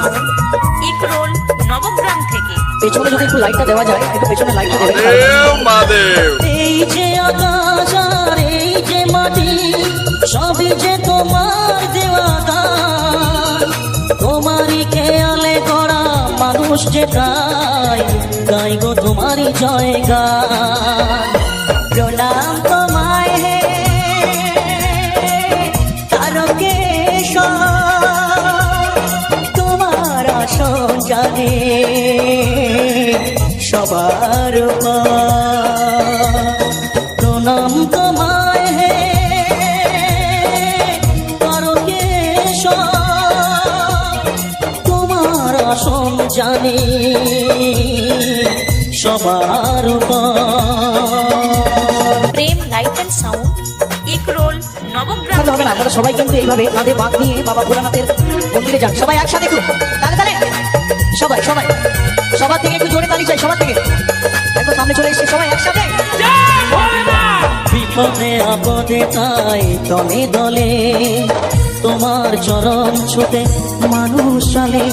Sound Ikrol Nabagram থেকে। পেছনে যদি একটু লাইটটা দেওয়া যায়, একটু পেছনে লাইটটা দেবে। এই যে আকাশ আর এই যে মাটি সবই যে তোমার দেওয়া দান, তোমারই খেয়ালে করা মানুষ যে গাই গো তোমারই জয় গান। প্রণাম তোমায় হে তারকেশ্বর, তোমার আসন জানে সবার প্রণাম তোমায় হে তারকেশ্বর, তোমার আসন জানে সবার প্রেম light and sound Ikrol Nabagram. হবে না, আমরা সবাই কিন্তু এইভাবে কাঁধে বাঁক নিয়ে বাবা ভোলানাথের মন্দিরে যান। সবাই একসাথে একটু তালে তালে, সবাই সবাই সবার থেকে একটু জোরে তালি চাই, সবার থেকে একটু সামনে চলে এসছে সবাই একসাথে। বিপদে আপদে তাই দলে দলে তোমার চরণ ছুতে মানুষ চলে,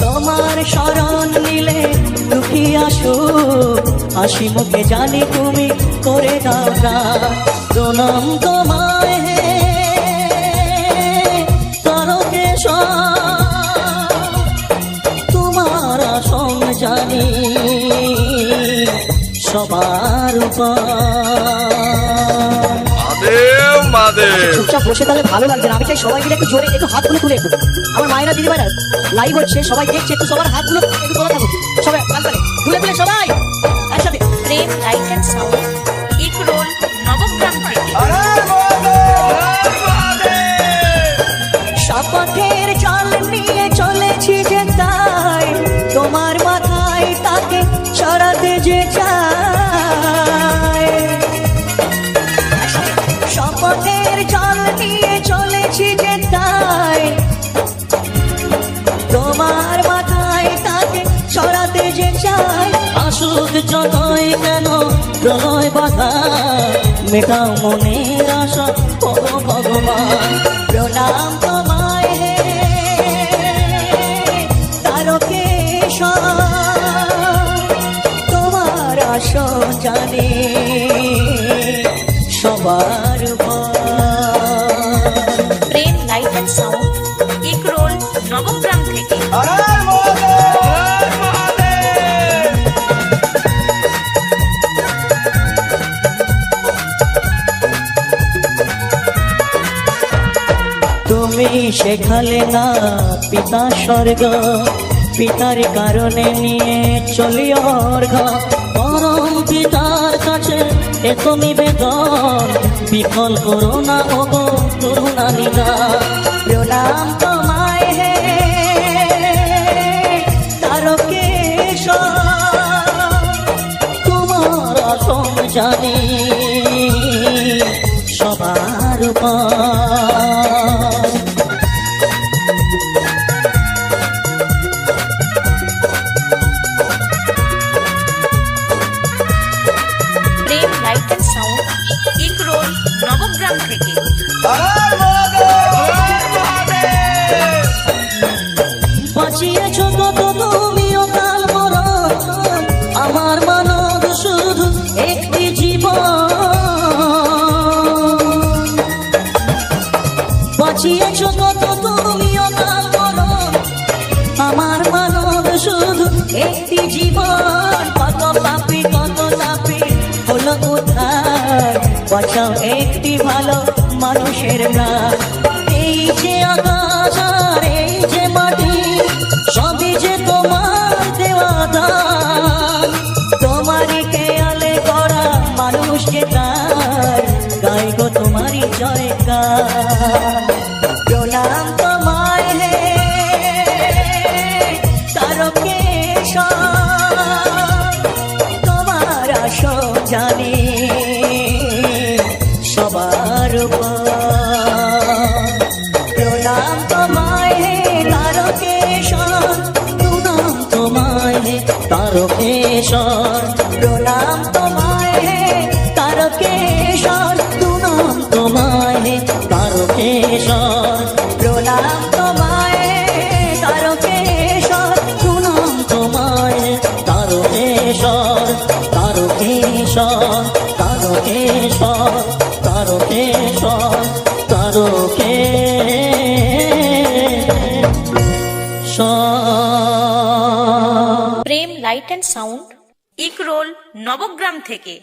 তোমার শরণ নিলে দুঃখী আসো হাসি মুখে জানি তুমি করে দাও প্রণাম তোমায় হে তারকেশ্বর, তোমার আসন জানি সবার চুপচাপ বসে তাহলে ভালো লাগছে না। আমি চাই সবাই মিলে একটু জোরে একটু হাতগুলো তুলে একটু, আমার মায়েরা দিদিভাইরা লাইভ হচ্ছে, সবাই দেখছে, একটু সবার হাতগুলো একটু তোলা থাকুক, সবাই তালে তুলে তুলে সবাই একসাথে। প্রেম light and sound Ikrol Nabagram থেকে। শপথের জল নিয়ে চলেছি যে তাই তোমার মাথায় তাকে সরাতে যে চাই, শপথের জল নিয়ে চলেছি যে তাই তোমার মাথায় তাকে সরাতে যে চাই, আসুক যতই কেন প্রলয় বাধা মেটাও মনের আশা ও ভগবান। প্রণাম তোমায় হে তারকেশ্বর, তোমার আসন জানে সবার প্রেম light and sound Ikrol Nabagram থেকে। তুমি শেখালে না পিতা স্বর্গ, পিতার কারণে নিয়ে চলি অর্ঘ, পরম পিতার কাছে এত নিবেদন বিফল করো না ওগো করুণা নিদান। প্রণাম তোমায় হে তারকেশ্বর, তোমার আসন জানি সবার প্রেম light and sound Ikrol Nabagram থেকে। বাঁচিয়েছ কত তুমিও কাল মরণ, আমার মানব শুধু একটি জীবন, বাঁচিয়েছ কত তুমিও কাল মরণ, আমার মানব শুধু একটি জীবন, কত পাপি হলো উদ্ধার, বাঁচাও একটি ভালো মানুষের প্রাণ। এই যে আকাশ আর এই যে মাটি সবই যে তোমার দেওয়া দান, তোমারই খেয়ালে করা মানুষ যে গাই গো তোমারই জয় গান। প্রণাম তোমায় হে তারকেশ্বর, তোমার আসন জানি সবার প্রণাম তোমায় হে তারকেশ্বর, প্রণাম তোমায় হে তারকেশ্বর, প্রণাম তোমায় হে তারকেশ্বর, প্রণাম তোমায় হে তারকেশ্বর, প্রণাম তোমায় তারকেশ্বর। তারকে প্রেম light and sound Ikrol Nabagram থেকে।